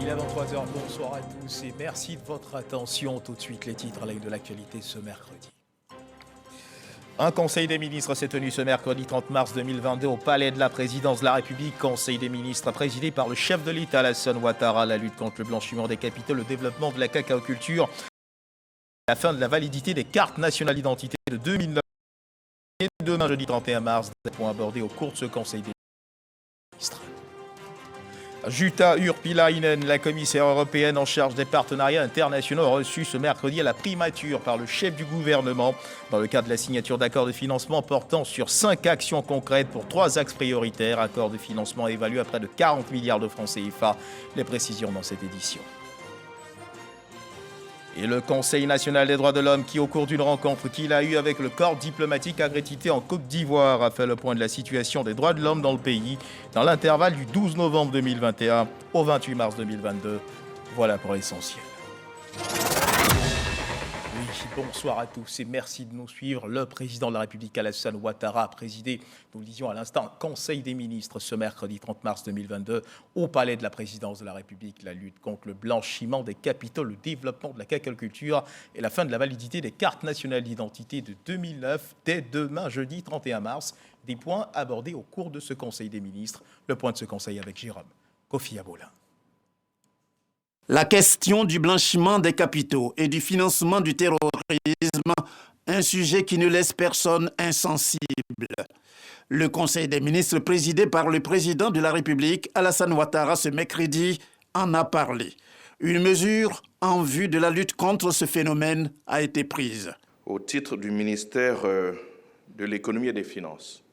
Il est 23h, bonsoir à tous et merci de votre attention. Tout de suite les titres à l'œil de l'actualité ce mercredi. Un conseil des ministres s'est tenu ce mercredi 30 mars 2022 au palais de la présidence de la République. Conseil des ministres présidé par le chef de l'État Alassane Ouattara. La lutte contre le blanchiment des capitaux, le développement de la cacaoculture, la fin de la validité des cartes nationales d'identité de 2009 et demain jeudi 31 mars, des points abordés au cours de ce conseil des ministres. Jutta Urpilainen, la commissaire européenne en charge des partenariats internationaux, reçue ce mercredi à la primature par le chef du gouvernement dans le cadre de la signature d'accords de financement portant sur 5 actions concrètes pour 3 axes prioritaires. Accords de financement évalués à près de 40 milliards de francs CFA. Les précisions dans cette édition. Et le Conseil national des droits de l'homme qui, au cours d'une rencontre qu'il a eue avec le corps diplomatique accrédité en Côte d'Ivoire, a fait le point de la situation des droits de l'homme dans le pays dans l'intervalle du 12 novembre 2021 au 28 mars 2022. Voilà pour l'essentiel. Oui, bonsoir à tous et merci de nous suivre. Le président de la République, Alassane Ouattara, a présidé, nous le disions à l'instant, un conseil des ministres ce mercredi 30 mars 2022 au palais de la présidence de la République. La lutte contre le blanchiment des capitaux, le développement de la cacaoculture et la fin de la validité des cartes nationales d'identité de 2009 dès demain, jeudi 31 mars. Des points abordés au cours de ce conseil des ministres. Le point de ce conseil avec Jérôme Kofi Abolin. La question du blanchiment des capitaux et du financement du terrorisme, un sujet qui ne laisse personne insensible. Le Conseil des ministres présidé par le président de la République, Alassane Ouattara, ce mercredi, en a parlé. Une mesure en vue de la lutte contre ce phénomène a été prise. Au titre du ministère de l'Économie et des Finances,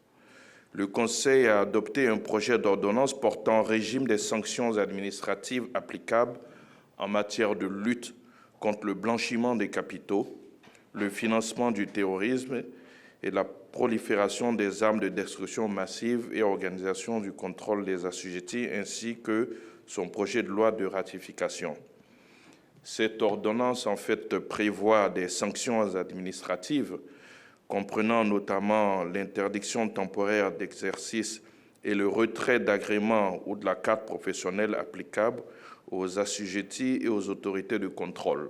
le Conseil a adopté un projet d'ordonnance portant régime des sanctions administratives applicables en matière de lutte contre le blanchiment des capitaux, le financement du terrorisme et la prolifération des armes de destruction massive et organisation du contrôle des assujettis, ainsi que son projet de loi de ratification. Cette ordonnance, en fait, prévoit des sanctions administratives comprenant notamment l'interdiction temporaire d'exercice et le retrait d'agrément ou de la carte professionnelle applicable aux assujettis et aux autorités de contrôle.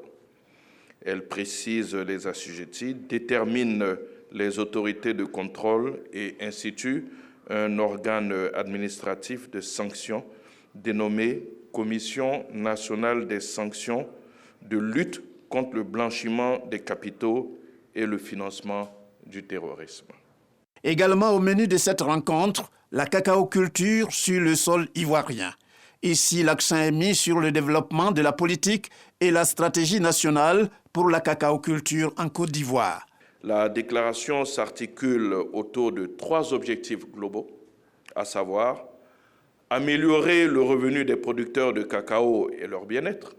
Elle précise les assujettis, détermine les autorités de contrôle et institue un organe administratif de sanction dénommé Commission nationale des sanctions de lutte contre le blanchiment des capitaux et le financement du terrorisme. Également au menu de cette rencontre, la cacaoculture sur le sol ivoirien. Ici, l'accent est mis sur le développement de la politique et la stratégie nationale pour la cacaoculture en Côte d'Ivoire. La déclaration s'articule autour de 3 objectifs globaux, à savoir améliorer le revenu des producteurs de cacao et leur bien-être,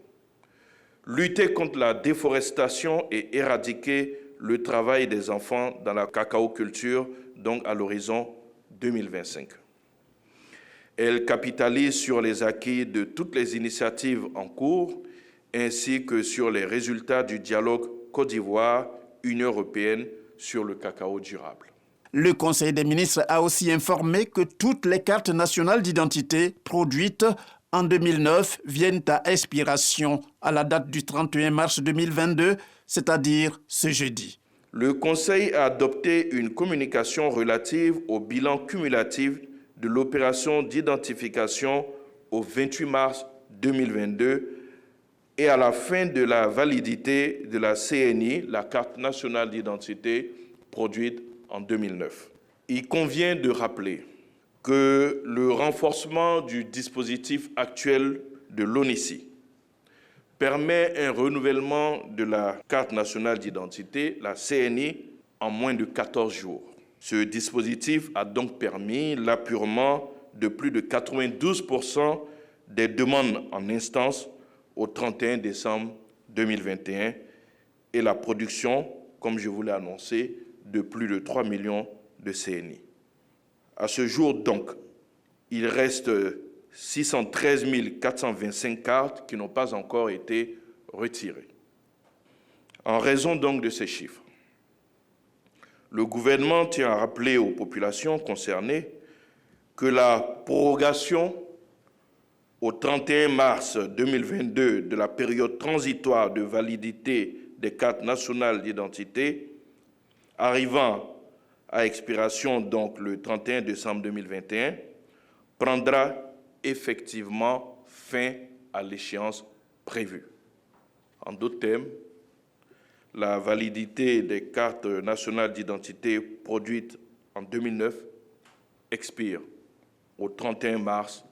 lutter contre la déforestation et éradiquer le travail des enfants dans la cacaoculture, donc à l'horizon 2025. Elle capitalise sur les acquis de toutes les initiatives en cours, ainsi que sur les résultats du dialogue Côte d'Ivoire-Union européenne sur le cacao durable. Le Conseil des ministres a aussi informé que toutes les cartes nationales d'identité produites en 2009 viennent à expiration à la date du 31 mars 2022, c'est-à-dire ce jeudi. Le Conseil a adopté une communication relative au bilan cumulatif de l'opération d'identification au 28 mars 2022 et à la fin de la validité de la CNI, la carte nationale d'identité produite en 2009. Il convient de rappeler que le renforcement du dispositif actuel de l'ONICI permet un renouvellement de la carte nationale d'identité, la CNI, en moins de 14 jours. Ce dispositif a donc permis l'appurement de plus de 92% des demandes en instance au 31 décembre 2021 et la production, comme je vous l'ai annoncé, de plus de 3 millions de CNI. À ce jour donc, il reste 613 425 cartes qui n'ont pas encore été retirées. En raison donc de ces chiffres, le gouvernement tient à rappeler aux populations concernées que la prorogation au 31 mars 2022 de la période transitoire de validité des cartes nationales d'identité, arrivant à expiration donc le 31 décembre 2021, prendra effectivement fin à l'échéance prévue. En d'autres termes, la validité des cartes nationales d'identité produites en 2009 expire au 31 mars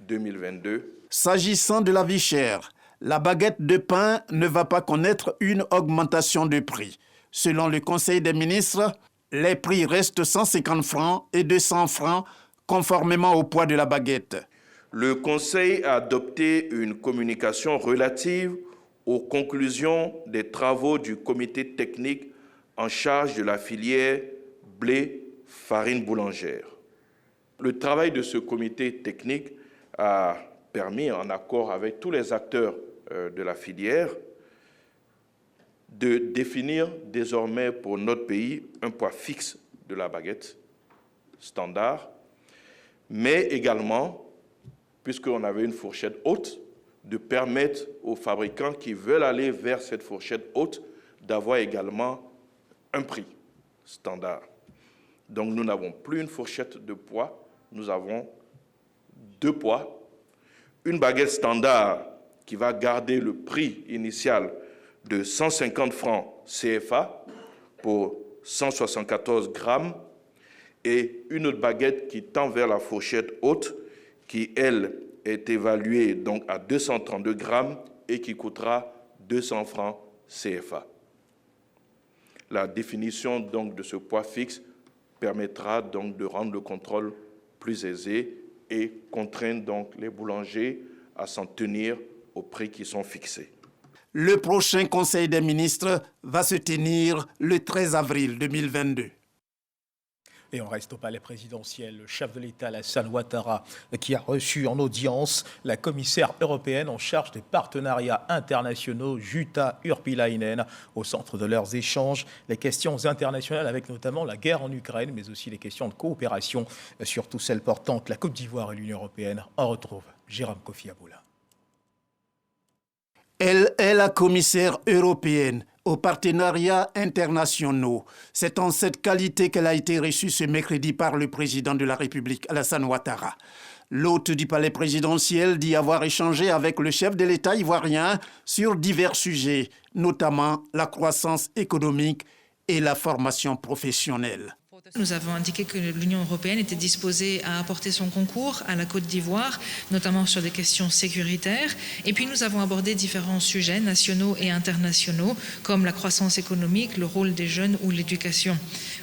2022. S'agissant de la vie chère, la baguette de pain ne va pas connaître une augmentation de prix. Selon le Conseil des ministres, les prix restent 150 francs et 200 francs conformément au poids de la baguette. Le Conseil a adopté une communication relative aux conclusions des travaux du comité technique en charge de la filière blé farine boulangère. Le travail de ce comité technique a permis, en accord avec tous les acteurs de la filière, de définir désormais pour notre pays un poids fixe de la baguette standard, mais également, puisqu'on avait une fourchette haute, de permettre aux fabricants qui veulent aller vers cette fourchette haute d'avoir également un prix standard. Donc nous n'avons plus une fourchette de poids, nous avons 2 poids. Une baguette standard qui va garder le prix initial de 150 francs CFA pour 174 grammes et une autre baguette qui tend vers la fourchette haute qui, elle, est évaluée donc à 232 grammes et qui coûtera 200 francs CFA. La définition donc de ce poids fixe permettra donc de rendre le contrôle plus aisé et contraindre donc les boulangers à s'en tenir aux prix qui sont fixés. Le prochain Conseil des ministres va se tenir le 13 avril 2022. Et on reste au palais présidentiel. Le chef de l'État, Alassane Ouattara, qui a reçu en audience la commissaire européenne en charge des partenariats internationaux, Jutta Urpilainen. Au centre de leurs échanges, les questions internationales avec notamment la guerre en Ukraine, mais aussi les questions de coopération, surtout celles portant la Côte d'Ivoire et l'Union européenne. On retrouve Jérôme Kofi Aboula. Elle est la commissaire européenne aux partenariats internationaux. C'est en cette qualité qu'elle a été reçue ce mercredi par le président de la République, Alassane Ouattara. L'hôte du palais présidentiel dit avoir échangé avec le chef de l'État ivoirien sur divers sujets, notamment la croissance économique et la formation professionnelle. Nous avons indiqué que l'Union européenne était disposée à apporter son concours à la Côte d'Ivoire, notamment sur des questions sécuritaires. Et puis nous avons abordé différents sujets nationaux et internationaux, comme la croissance économique, le rôle des jeunes ou l'éducation.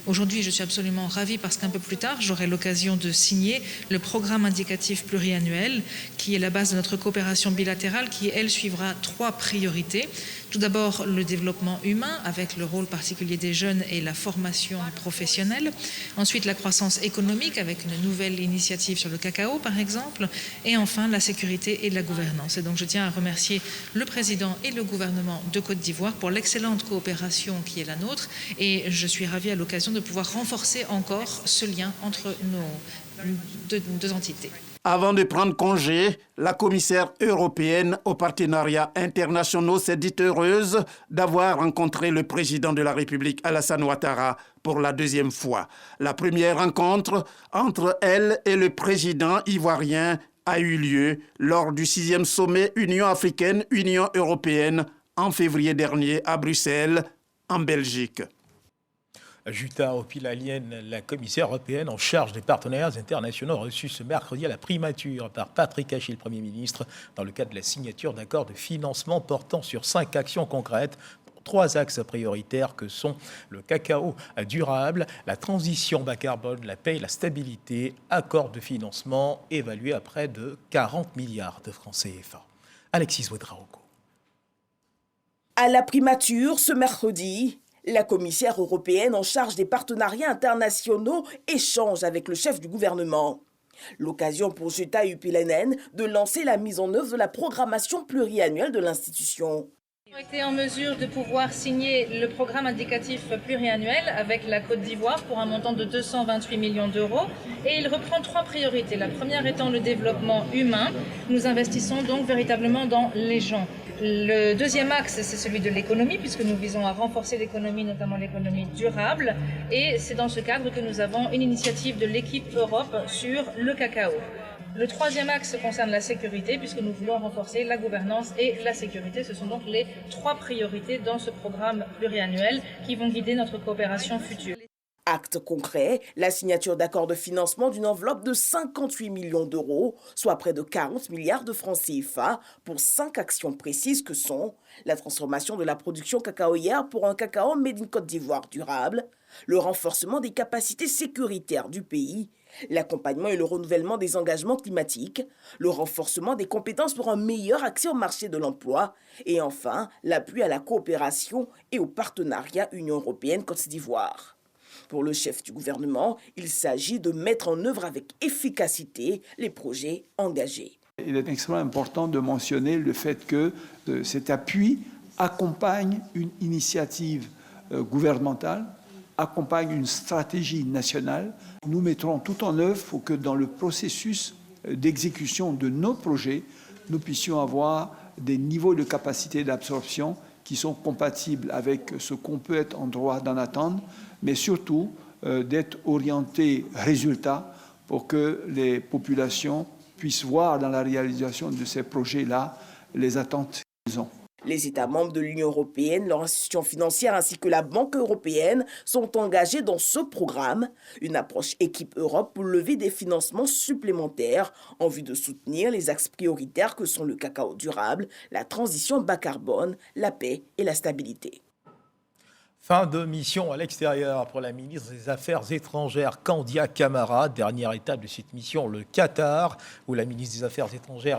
Aujourd'hui, je suis absolument ravie parce qu'un peu plus tard, j'aurai l'occasion de signer le programme indicatif pluriannuel, qui est la base de notre coopération bilatérale, qui, elle, suivra 3 priorités. Tout d'abord, le développement humain, avec le rôle particulier des jeunes et la formation professionnelle. Ensuite, la croissance économique, avec une nouvelle initiative sur le cacao, par exemple. Et enfin, la sécurité et la gouvernance. Et donc, je tiens à remercier le président et le gouvernement de Côte d'Ivoire pour l'excellente coopération qui est la nôtre. Et je suis ravie à l'occasion de pouvoir renforcer encore ce lien entre nos deux entités. Avant de prendre congé, la commissaire européenne aux partenariats internationaux s'est dite heureuse d'avoir rencontré le président de la République, Alassane Ouattara, pour la 2e fois. La première rencontre entre elle et le président ivoirien a eu lieu lors du 6e sommet Union africaine-Union européenne en février dernier à Bruxelles, en Belgique. Jutta Urpilainen, la commissaire européenne en charge des partenariats internationaux, reçue ce mercredi à la primature par Patrick Achille, le Premier ministre, dans le cadre de la signature d'accords de financement portant sur 5 actions concrètes, 3 axes prioritaires que sont le cacao durable, la transition bas carbone, la paix et la stabilité, accord de financement évalué à près de 40 milliards de francs CFA. Alexis Ouedraogo. À la primature, ce mercredi, la commissaire européenne en charge des partenariats internationaux échange avec le chef du gouvernement. L'occasion pour Jutta Urpilainen de lancer la mise en œuvre de la programmation pluriannuelle de l'institution. Nous avons été en mesure de pouvoir signer le programme indicatif pluriannuel avec la Côte d'Ivoire pour un montant de 228 millions d'euros et il reprend 3 priorités. La première étant le développement humain. Nous investissons donc véritablement dans les gens. Le deuxième axe, c'est celui de l'économie, puisque nous visons à renforcer l'économie, notamment l'économie durable. Et c'est dans ce cadre que nous avons une initiative de l'équipe Europe sur le cacao. Le troisième axe concerne la sécurité, puisque nous voulons renforcer la gouvernance et la sécurité. Ce sont donc les 3 priorités dans ce programme pluriannuel qui vont guider notre coopération future. Acte concret, la signature d'accords de financement d'une enveloppe de 58 millions d'euros, soit près de 40 milliards de francs CFA, pour 5 actions précises que sont la transformation de la production cacaoyère pour un cacao made in Côte d'Ivoire durable, le renforcement des capacités sécuritaires du pays, l'accompagnement et le renouvellement des engagements climatiques, le renforcement des compétences pour un meilleur accès au marché de l'emploi et enfin l'appui à la coopération et au partenariat Union européenne-Côte d'Ivoire. Pour le chef du gouvernement, il s'agit de mettre en œuvre avec efficacité les projets engagés. Il est extrêmement important de mentionner le fait que cet appui accompagne une initiative gouvernementale, accompagne une stratégie nationale. Nous mettrons tout en œuvre pour que dans le processus d'exécution de nos projets, nous puissions avoir des niveaux de capacité d'absorption qui sont compatibles avec ce qu'on peut être en droit d'en attendre, mais surtout d'être orientés résultats pour que les populations puissent voir dans la réalisation de ces projets-là les attentes qu'ils ont. Les États membres de l'Union européenne, leurs institutions financières ainsi que la Banque européenne sont engagés dans ce programme, une approche équipe Europe pour lever des financements supplémentaires en vue de soutenir les axes prioritaires que sont le cacao durable, la transition bas carbone, la paix et la stabilité. Fin de mission à l'extérieur pour la ministre des Affaires étrangères Kandia Camara. Dernière étape de cette mission, le Qatar, où la ministre des Affaires étrangères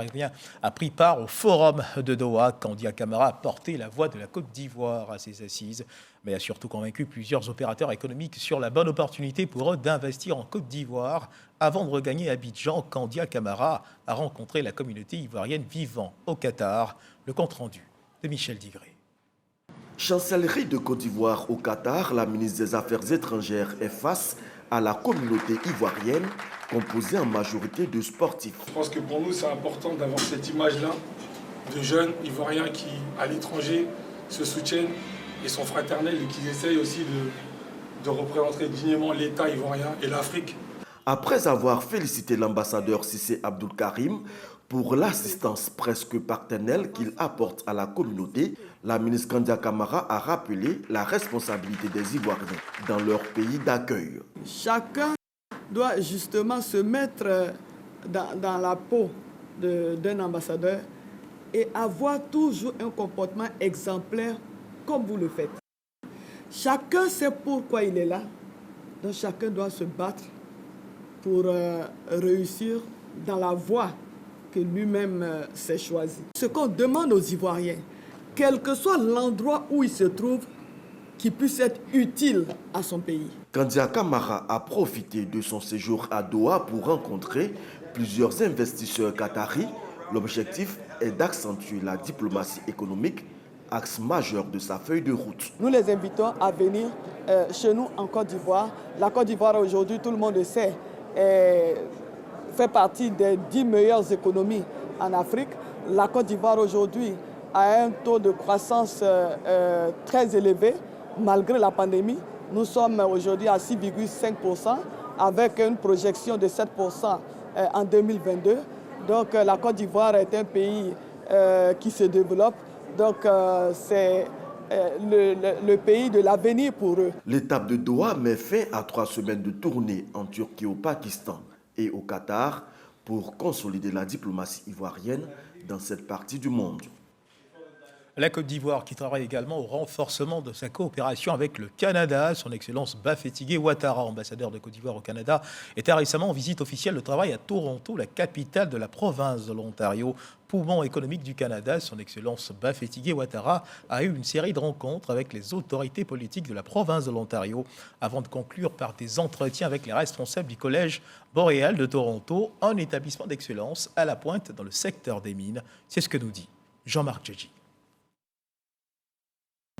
a pris part au forum de Doha. Kandia Camara a porté la voix de la Côte d'Ivoire à ses assises, mais a surtout convaincu plusieurs opérateurs économiques sur la bonne opportunité pour eux d'investir en Côte d'Ivoire. Avant de regagner Abidjan, Kandia Camara a rencontré la communauté ivoirienne vivant au Qatar. Le compte-rendu de Michel Digré. Chancellerie de Côte d'Ivoire au Qatar, la ministre des Affaires étrangères est face à la communauté ivoirienne composée en majorité de sportifs. Je pense que pour nous, c'est important d'avoir cette image-là de jeunes ivoiriens qui, à l'étranger, se soutiennent et sont fraternels et qui essayent aussi de représenter dignement l'État ivoirien et l'Afrique. Après avoir félicité l'ambassadeur Cissé Abdoul Karim pour l'assistance presque paternelle qu'il apporte à la communauté, la ministre Kandia Camara a rappelé la responsabilité des Ivoiriens dans leur pays d'accueil. Chacun doit justement se mettre dans la peau d'un ambassadeur et avoir toujours un comportement exemplaire comme vous le faites. Chacun sait pourquoi il est là, donc chacun doit se battre pour réussir dans la voie que lui-même s'est choisi. Ce qu'on demande aux Ivoiriens, quel que soit l'endroit où il se trouve, qu'il puisse être utile à son pays. Kandia Camara a profité de son séjour à Doha pour rencontrer plusieurs investisseurs qataris. L'objectif est d'accentuer la diplomatie économique, axe majeur de sa feuille de route. Nous les invitons à venir chez nous en Côte d'Ivoire. La Côte d'Ivoire aujourd'hui, tout le monde le sait, fait partie des 10 meilleures économies en Afrique. La Côte d'Ivoire aujourd'hui a un taux de croissance très élevé malgré la pandémie. Nous sommes aujourd'hui à 6,5% avec une projection de 7% en 2022. Donc la Côte d'Ivoire est un pays qui se développe. Donc c'est le pays de l'avenir pour eux. L'étape de Doha met fin à 3 semaines de tournée en Turquie, au Pakistan et au Qatar pour consolider la diplomatie ivoirienne dans cette partie du monde. La Côte d'Ivoire qui travaille également au renforcement de sa coopération avec le Canada. Son Excellence Bafétigé Ouattara, ambassadeur de Côte d'Ivoire au Canada, était récemment en visite officielle de travail à Toronto, la capitale de la province de l'Ontario, poumon économique du Canada. Son Excellence Bafétigé Ouattara a eu une série de rencontres avec les autorités politiques de la province de l'Ontario avant de conclure par des entretiens avec les responsables du Collège boréal de Toronto, un établissement d'excellence à la pointe dans le secteur des mines. C'est ce que nous dit Jean-Marc Djedji.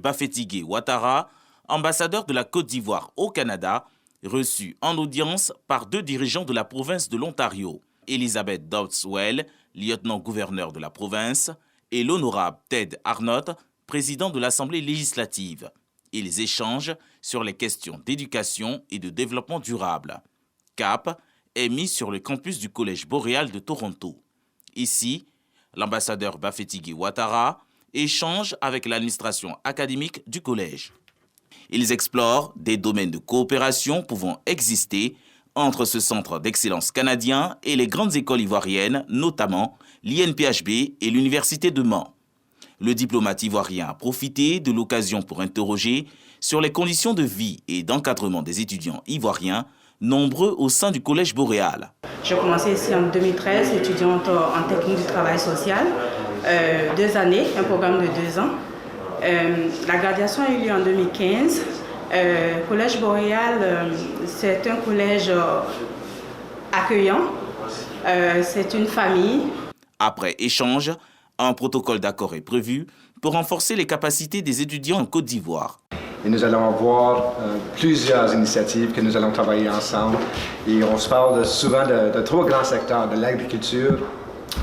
Bafétigui Ouattara, ambassadeur de la Côte d'Ivoire au Canada, reçu en audience par 2 dirigeants de la province de l'Ontario, Elizabeth Doddswell, lieutenant-gouverneur de la province, et l'honorable Ted Arnott, président de l'Assemblée législative. Ils échangent sur les questions d'éducation et de développement durable. Cap est mis sur le campus du Collège boréal de Toronto. Ici, l'ambassadeur Bafétigui Ouattara échange avec l'administration académique du collège. Ils explorent des domaines de coopération pouvant exister entre ce centre d'excellence canadien et les grandes écoles ivoiriennes, notamment l'INPHB et l'Université de Mans. Le diplomate ivoirien a profité de l'occasion pour interroger sur les conditions de vie et d'encadrement des étudiants ivoiriens, nombreux au sein du Collège boréal. J'ai commencé ici en 2013, étudiante en technique du travail social. 2 années, un programme de 2 ans. La graduation a eu lieu en 2015. Collège boréal, c'est un collège accueillant. C'est une famille. Après échange, un protocole d'accord est prévu pour renforcer les capacités des étudiants en Côte d'Ivoire. Et nous allons avoir plusieurs initiatives que nous allons travailler ensemble. Et on se parle souvent de 3 grands secteurs, de l'agriculture,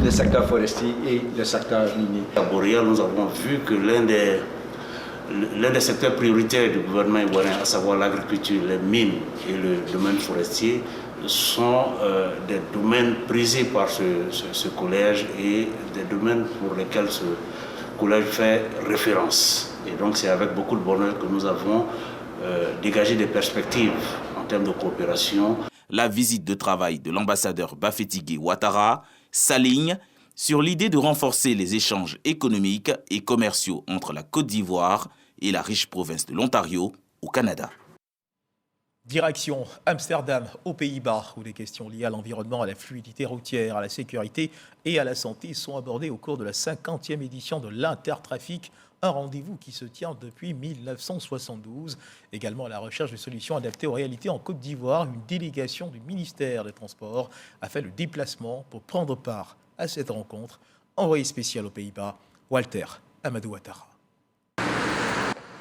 le secteur forestier et le secteur minier. À Boréal, nous avons vu que l'un des secteurs prioritaires du gouvernement ivoirien, à savoir l'agriculture, les mines et le domaine forestier, sont des domaines prisés par ce collège et des domaines pour lesquels ce collège fait référence. Et donc c'est avec beaucoup de bonheur que nous avons dégagé des perspectives en termes de coopération. La visite de travail de l'ambassadeur Bafétigui Ouattara s'aligne sur l'idée de renforcer les échanges économiques et commerciaux entre la Côte d'Ivoire et la riche province de l'Ontario au Canada. Direction Amsterdam, aux Pays-Bas, où des questions liées à l'environnement, à la fluidité routière, à la sécurité et à la santé sont abordées au cours de la 50e édition de l'Intertrafic, un rendez-vous qui se tient depuis 1972. Également à la recherche de solutions adaptées aux réalités en Côte d'Ivoire, une délégation du ministère des Transports a fait le déplacement pour prendre part à cette rencontre. Envoyé spécial aux Pays-Bas, Walter Amadou Ouattara.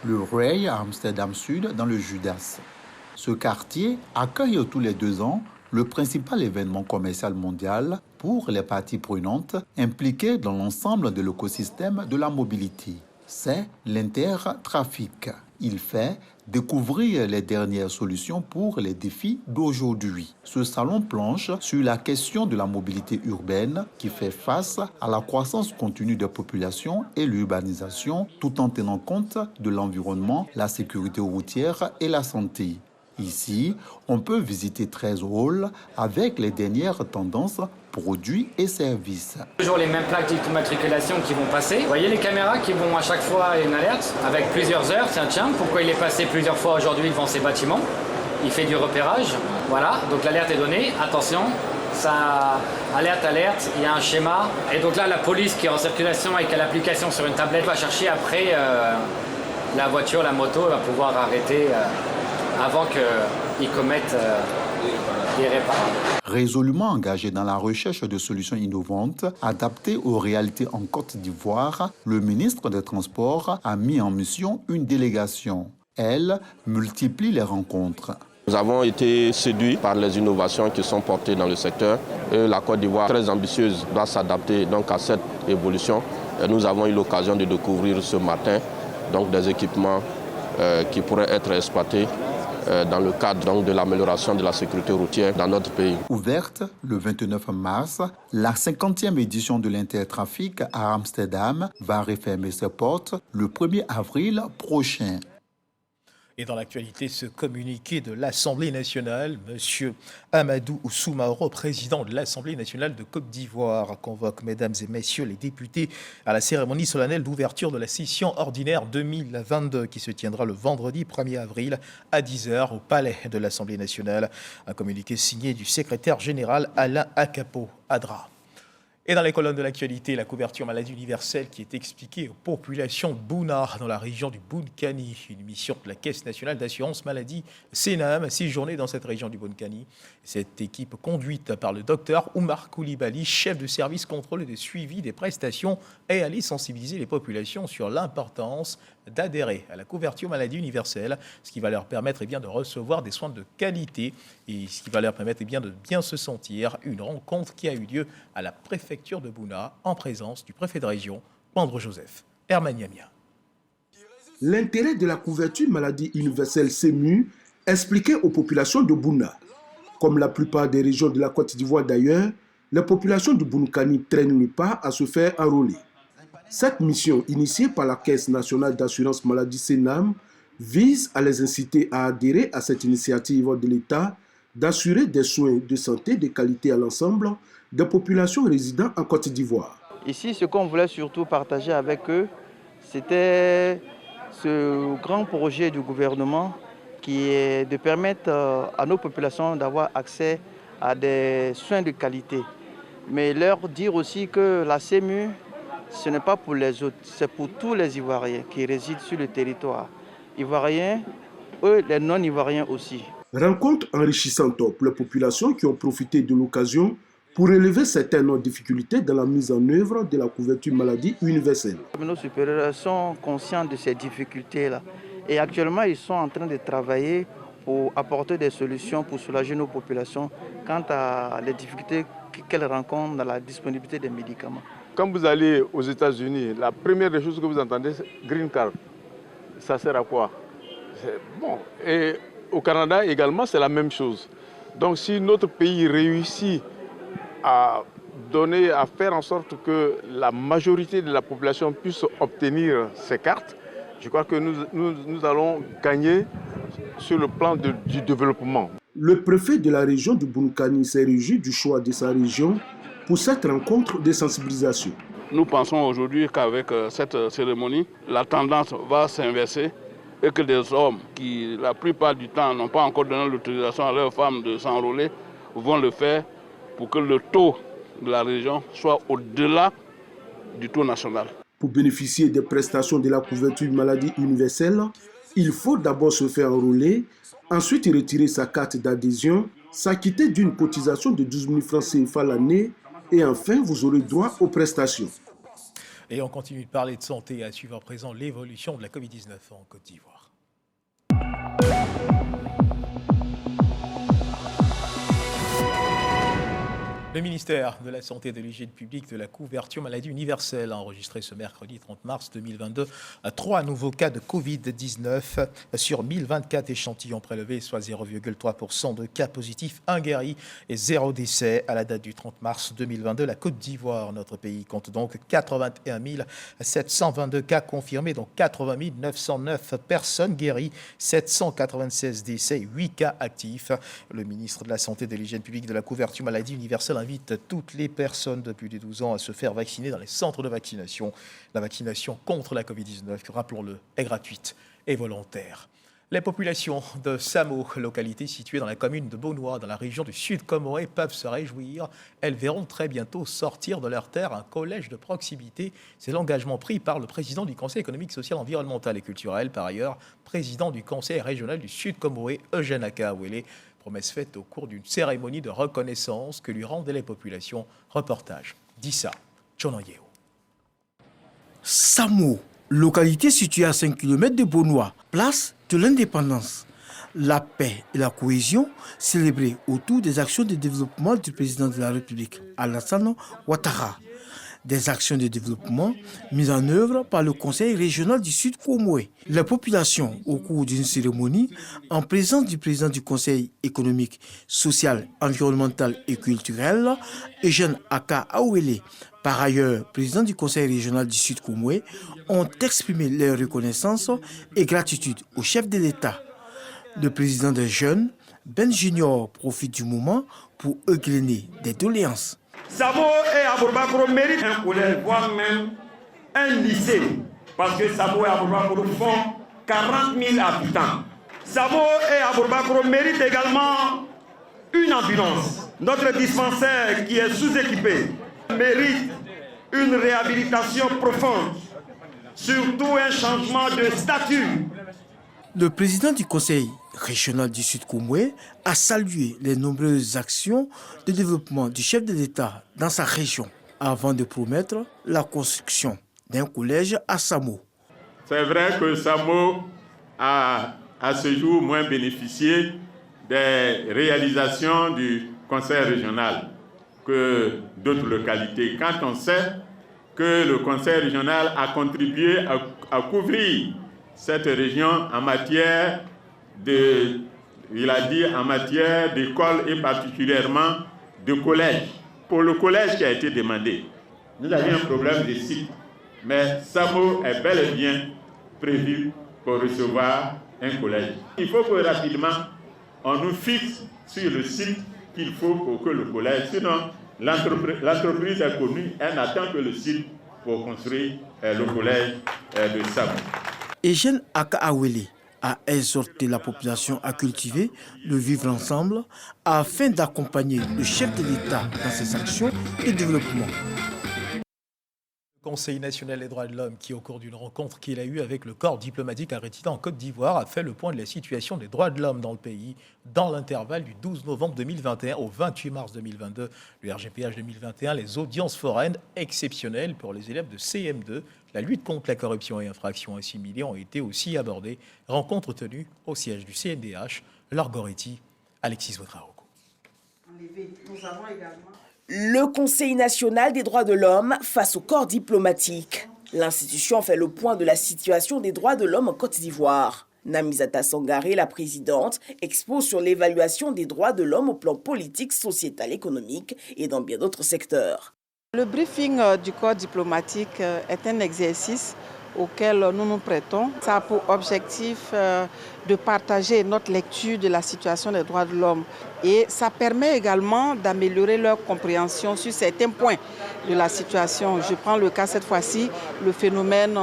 Le Ray à Amsterdam Sud, dans le Judas. Ce quartier accueille tous les 2 ans le principal événement commercial mondial pour les parties prenantes impliquées dans l'ensemble de l'écosystème de la mobilité. C'est l'Intertrafic. Il fait découvrir les dernières solutions pour les défis d'aujourd'hui. Ce salon planche sur la question de la mobilité urbaine qui fait face à la croissance continue des populations et l'urbanisation tout en tenant compte de l'environnement, la sécurité routière et la santé. Ici, on peut visiter 13 halls avec les dernières tendances, produits et services. Toujours les mêmes plaques d'immatriculation qui vont passer. Vous voyez les caméras qui vont à chaque fois une alerte avec plusieurs heures. Tiens, pourquoi il est passé plusieurs fois aujourd'hui devant ces bâtiments? Il fait du repérage. Voilà, donc l'alerte est donnée. Attention, ça alerte, il y a un schéma. Et donc là, la police qui est en circulation et qui a l'application sur une tablette va chercher après la voiture, la moto, va pouvoir arrêter avant qu'ils commettent irréparable. Résolument engagé dans la recherche de solutions innovantes adaptées aux réalités en Côte d'Ivoire, le ministre des Transports a mis en mission une délégation. Elle multiplie les rencontres. Nous avons été séduits par les innovations qui sont portées dans le secteur. Et la Côte d'Ivoire, très ambitieuse, doit s'adapter donc à cette évolution. Et nous avons eu l'occasion de découvrir ce matin donc, des équipements qui pourraient être exploités dans le cadre donc, de l'amélioration de la sécurité routière dans notre pays. Ouverte le 29 mars, la 50e édition de l'Intertrafic à Amsterdam va refermer ses portes le 1er avril prochain. Et dans l'actualité, ce communiqué de l'Assemblée nationale, M. Amadou Soumaoro, président de l'Assemblée nationale de Côte d'Ivoire, convoque mesdames et messieurs les députés à la cérémonie solennelle d'ouverture de la session ordinaire 2022 qui se tiendra le vendredi 1er avril à 10h au palais de l'Assemblée nationale. Un communiqué signé du secrétaire général Alain Akapo-Adra. Et dans les colonnes de l'actualité, la couverture maladie universelle qui est expliquée aux populations de Bouna dans la région du Boun-Kani. Une mission de la Caisse nationale d'assurance maladie Sénam, 6 journées dans cette région du Boun-Kani. Cette équipe conduite par le docteur Oumar Koulibaly, chef de service contrôle et de suivi des prestations, est allée sensibiliser les populations sur l'importance d'adhérer à la couverture maladie universelle, ce qui va leur permettre de recevoir des soins de qualité et ce qui va leur permettre de bien se sentir. Une rencontre qui a eu lieu à la préfecture de Bouna en présence du préfet de région, Pandre Joseph. Herman Yamia. L'intérêt de la couverture maladie universelle SEMU expliqué aux populations de Bouna. Comme la plupart des régions de la Côte d'Ivoire d'ailleurs, la population de Bounoukhani traîne le pas à se faire enrôler. Cette mission, initiée par la Caisse nationale d'assurance maladie Senam, vise à les inciter à adhérer à cette initiative de l'État d'assurer des soins de santé de qualité à l'ensemble des populations résidant en Côte d'Ivoire. Ici, ce qu'on voulait surtout partager avec eux, c'était ce grand projet du gouvernement qui est de permettre à nos populations d'avoir accès à des soins de qualité. Mais leur dire aussi que la SEMU, ce n'est pas pour les autres, c'est pour tous les Ivoiriens qui résident sur le territoire. Ivoiriens, eux, les non-Ivoiriens aussi. Rencontre enrichissante pour les populations qui ont profité de l'occasion pour relever certaines difficultés dans la mise en œuvre de la couverture maladie universelle. Nos supérieurs sont conscients de ces difficultés-là. Et actuellement, ils sont en train de travailler pour apporter des solutions pour soulager nos populations quant à les difficultés qu'elles rencontrent dans la disponibilité des médicaments. Quand vous allez aux États-Unis, la première des choses que vous entendez, c'est Green Card. Ça sert à quoi? Bon. Et au Canada également, c'est la même chose. Donc si notre pays réussit à faire en sorte que la majorité de la population puisse obtenir ces cartes, je crois que nous allons gagner sur le plan du développement. Le préfet de la région de Bounoukhani s'est réjoui du choix de sa région pour cette rencontre de sensibilisation. Nous pensons aujourd'hui qu'avec cette cérémonie, la tendance va s'inverser et que des hommes qui, la plupart du temps, n'ont pas encore donné l'autorisation à leurs femmes de s'enrôler, vont le faire pour que le taux de la région soit au-delà du taux national. Pour bénéficier des prestations de la couverture maladie universelle, il faut d'abord se faire enrôler, ensuite retirer sa carte d'adhésion, s'acquitter d'une cotisation de 12 000 francs CFA l'année et enfin vous aurez droit aux prestations. Et on continue de parler de santé à suivre à présent l'évolution de la Covid-19 en Côte d'Ivoire. Le ministère de la Santé et de l'Hygiène publique de la couverture maladie universelle a enregistré ce mercredi 30 mars 2022 3 nouveaux cas de Covid-19 sur 1024 échantillons prélevés, soit 0,3% de cas positifs, 1 guéri et 0 décès. À la date du 30 mars 2022, la Côte d'Ivoire, notre pays, compte donc 81 722 cas confirmés, dont 80 909 personnes guéries, 796 décès, 8 cas actifs. Le ministre de la Santé et de l'Hygiène publique de la couverture maladie universelle invite toutes les personnes de plus de 12 ans à se faire vacciner dans les centres de vaccination. La vaccination contre la Covid-19, rappelons-le, est gratuite et volontaire. Les populations de Samo, localité située dans la commune de Beaunois, dans la région du Sud Comoré, peuvent se réjouir. Elles verront très bientôt sortir de leur terre un collège de proximité. C'est l'engagement pris par le président du Conseil économique, social, environnemental et culturel, par ailleurs président du Conseil régional du Sud Comoré, Eugène Akaouele. Promesse faite au cours d'une cérémonie de reconnaissance que lui rendaient les populations. Reportage d'Issa Chononyeo. Samo, localité située à 5 km de Beaunois, place de l'indépendance. La paix et la cohésion célébrées autour des actions de développement du président de la République, Alassane Ouattara. Des actions de développement mises en œuvre par le Conseil régional du Sud Comoré. La population, au cours d'une cérémonie, en présence du président du Conseil économique, social, environnemental et culturel, Eugène Akaouele, par ailleurs président du Conseil régional du Sud Comoré, ont exprimé leur reconnaissance et gratitude au chef de l'État. Le président des jeunes, Ben Junior, profite du moment pour égrener des doléances. Samo et Aboubakro méritent un collège, voire même un lycée, parce que Samo et Aboubakro font 40 000 habitants. Samo et Aboubakro méritent également une ambulance. Notre dispensaire, qui est sous-équipé, mérite une réhabilitation profonde, surtout un changement de statut. Le président du Conseil régional du Sud Comoré a salué les nombreuses actions de développement du chef de l'État dans sa région, avant de promettre la construction d'un collège à Samo. C'est vrai que Samo a à ce jour moins bénéficié des réalisations du conseil régional que d'autres localités. Quand on sait que le conseil régional a contribué à couvrir cette région en matière en matière d'école et particulièrement de collège. Pour le collège qui a été demandé, nous avions un problème de site, mais Samo est bel et bien prévu pour recevoir un collège. Il faut que rapidement, on nous fixe sur le site qu'il faut pour que le collège, sinon l'entreprise est connue, elle n'attend que le site pour construire le collège de Samo. Eugène Akaawele a exhorté la population à cultiver le vivre ensemble afin d'accompagner le chef de l'État dans ses actions de développement. Le Conseil national des droits de l'homme, qui au cours d'une rencontre qu'il a eue avec le corps diplomatique résident en Côte d'Ivoire, a fait le point de la situation des droits de l'homme dans le pays dans l'intervalle du 12 novembre 2021 au 28 mars 2022. Le RGPH 2021, les audiences foraines exceptionnelles pour les élèves de CM2, la lutte contre la corruption et infractions assimilées ont été aussi abordées. Rencontre tenue au siège du CNDH, Laure Goretti, Alexis Ouedraogo. Nous avons également le Conseil national des droits de l'homme face au corps diplomatique. L'institution fait le point de la situation des droits de l'homme en Côte d'Ivoire. Namizata Sangaré, la présidente, expose sur l'évaluation des droits de l'homme au plan politique, sociétal, économique et dans bien d'autres secteurs. Le briefing du corps diplomatique est un exercice auquel nous nous prêtons. Ça a pour objectif de partager notre lecture de la situation des droits de l'homme et ça permet également d'améliorer leur compréhension sur certains points de la situation. Je prends le cas cette fois-ci, le phénomène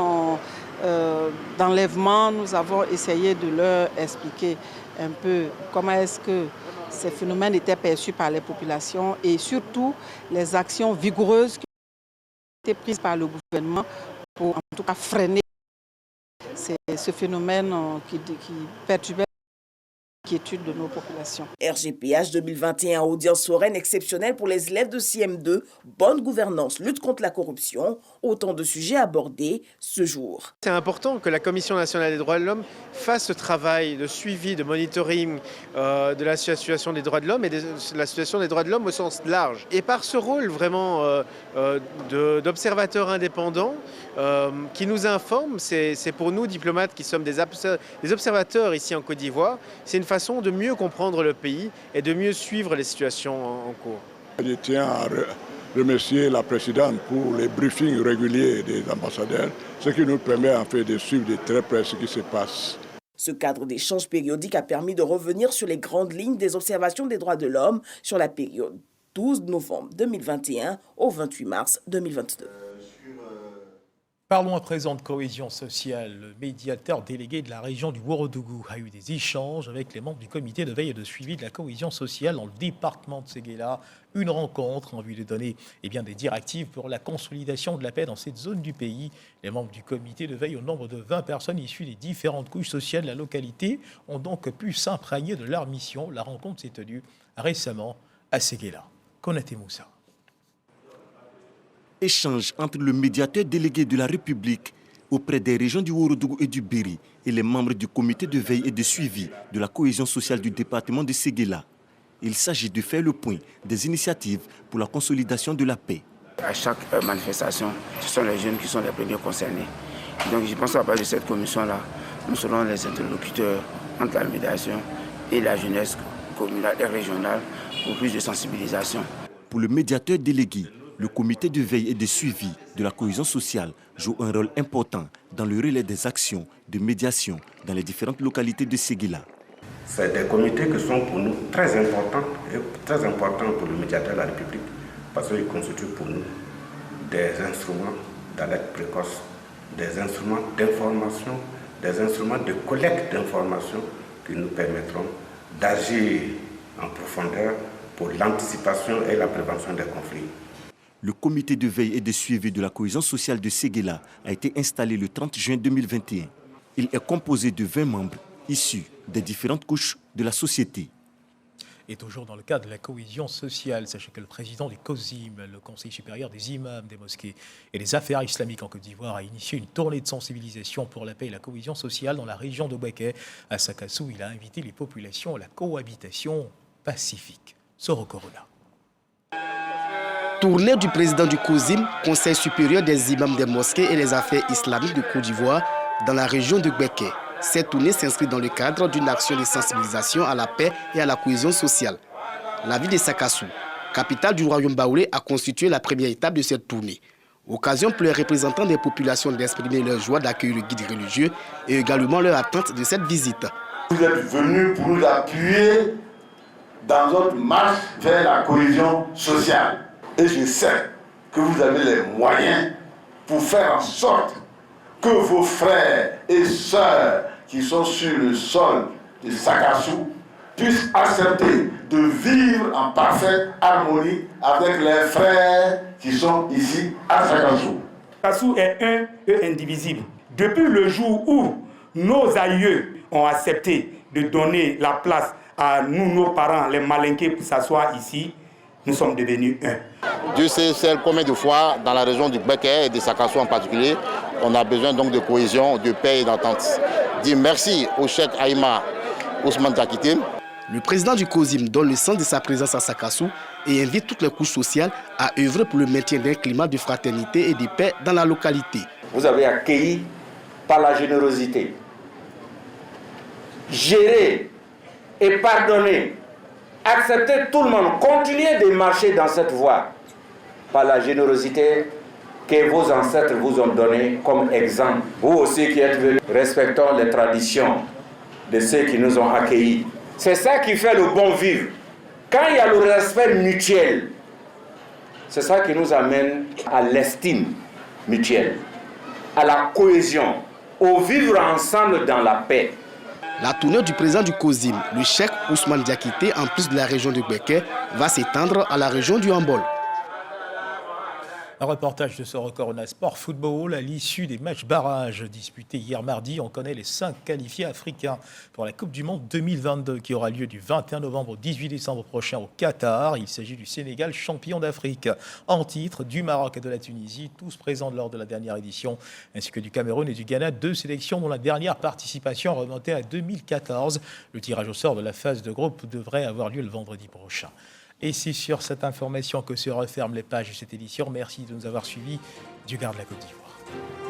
d'enlèvement. Nous avons essayé de leur expliquer un peu comment est-ce que ces phénomènes étaient perçus par les populations et surtout les actions vigoureuses qui ont été prises par le gouvernement pour en tout cas freiner ce phénomène qui perturbait l'inquiétude de nos populations. RGPH 2021, audience foraine exceptionnelle pour les élèves de CM2, bonne gouvernance, lutte contre la corruption, autant de sujets abordés ce jour. C'est important que la Commission nationale des droits de l'homme fasse ce travail de suivi, de monitoring de la situation des droits de l'homme et de la situation des droits de l'homme au sens large. Et par ce rôle vraiment d'observateur indépendant qui nous informe, c'est pour nous diplomates qui sommes des observateurs ici en Côte d'Ivoire, c'est une façon de mieux comprendre le pays et de mieux suivre les situations en cours. Je tiens à remercier la présidente pour les briefings réguliers des ambassadeurs, ce qui nous permet en fait de suivre de très près ce qui se passe. Ce cadre d'échange périodique a permis de revenir sur les grandes lignes des observations des droits de l'homme sur la période 12 novembre 2021 au 28 mars 2022. Parlons à présent de cohésion sociale. Le médiateur délégué de la région du Ouorodougou a eu des échanges avec les membres du comité de veille et de suivi de la cohésion sociale dans le département de Séguéla. Une rencontre en vue de donner des directives pour la consolidation de la paix dans cette zone du pays. Les membres du comité de veille, au nombre de 20 personnes issues des différentes couches sociales de la localité, ont donc pu s'imprégner de leur mission. La rencontre s'est tenue récemment à Séguéla. Konaté Moussa. Échange entre le médiateur délégué de la République auprès des régions du Ouorodougou et du Béri et les membres du comité de veille et de suivi de la cohésion sociale du département de Séguéla. Il s'agit de faire le point des initiatives pour la consolidation de la paix. À chaque manifestation, ce sont les jeunes qui sont les premiers concernés. Donc je pense qu'à partir de cette commission-là, nous serons les interlocuteurs entre la médiation et la jeunesse communale et régionale pour plus de sensibilisation. Pour le médiateur délégué, le comité de veille et de suivi de la cohésion sociale joue un rôle important dans le relais des actions de médiation dans les différentes localités de Séguéla. C'est des comités qui sont pour nous très importants et très importants pour le médiateur de la République parce qu'ils constituent pour nous des instruments d'alerte précoce, des instruments d'information, des instruments de collecte d'informations qui nous permettront d'agir en profondeur pour l'anticipation et la prévention des conflits. Le comité de veille et de suivi de la cohésion sociale de Séguéla a été installé le 30 juin 2021. Il est composé de 20 membres issus des différentes couches de la société. Et toujours dans le cadre de la cohésion sociale, sachez que le président du COSIM, le Conseil supérieur des imams des mosquées et des affaires islamiques en Côte d'Ivoire, a initié une tournée de sensibilisation pour la paix et la cohésion sociale dans la région de Bouaké. À Sakassou, il a invité les populations à la cohabitation pacifique. Soro Corona. Tournée du président du COSIM, Conseil supérieur des imams des mosquées et des affaires islamiques de Côte d'Ivoire, dans la région de Bouaké. Cette tournée s'inscrit dans le cadre d'une action de sensibilisation à la paix et à la cohésion sociale. La ville de Sakassou, capitale du royaume baoulé, a constitué la première étape de cette tournée. Occasion pour les représentants des populations d'exprimer leur joie d'accueillir le guide religieux et également leur attente de cette visite. Vous êtes venus pour nous appuyer dans notre marche vers la cohésion sociale. Et je sais que vous avez les moyens pour faire en sorte que vos frères et sœurs qui sont sur le sol de Sakassou puissent accepter de vivre en parfaite harmonie avec les frères qui sont ici à Sakassou. Sakassou est un et indivisible. Depuis le jour où nos aïeux ont accepté de donner la place à nous, nos parents, les Malinqués, pour s'asseoir ici, nous sommes devenus un. Dieu sait combien de fois, dans la région du Bouaké et de Sakassou en particulier, on a besoin donc de cohésion, de paix et d'entente. Dire merci au cheikh Aïma Ousmane Diakité. Le président du COSIM donne le sens de sa présence à Sakassou et invite toutes les couches sociales à œuvrer pour le maintien d'un climat de fraternité et de paix dans la localité. Vous avez accueilli par la générosité, géré et pardonné. Acceptez tout le monde, continuez de marcher dans cette voie par la générosité que vos ancêtres vous ont donnée comme exemple. Vous aussi qui êtes venus, respectons les traditions de ceux qui nous ont accueillis. C'est ça qui fait le bon vivre. Quand il y a le respect mutuel, c'est ça qui nous amène à l'estime mutuelle, à la cohésion, au vivre ensemble dans la paix. La tournée du président du COSIM, le cheikh Ousmane Diakité, en plus de la région de Bouaké, va s'étendre à la région du Hambol. Un reportage de Soro Corona Sport Football. À l'issue des matchs barrages disputés hier mardi, on connaît les 5 qualifiés africains pour la Coupe du Monde 2022 qui aura lieu du 21 novembre au 18 décembre prochain au Qatar. Il s'agit du Sénégal, champion d'Afrique en titre, du Maroc et de la Tunisie, tous présents lors de la dernière édition, ainsi que du Cameroun et du Ghana, 2 sélections dont la dernière participation remontait à 2014. Le tirage au sort de la phase de groupe devrait avoir lieu le vendredi prochain. Et c'est sur cette information que se referment les pages de cette édition. Merci de nous avoir suivis. Dieu garde la Côte d'Ivoire.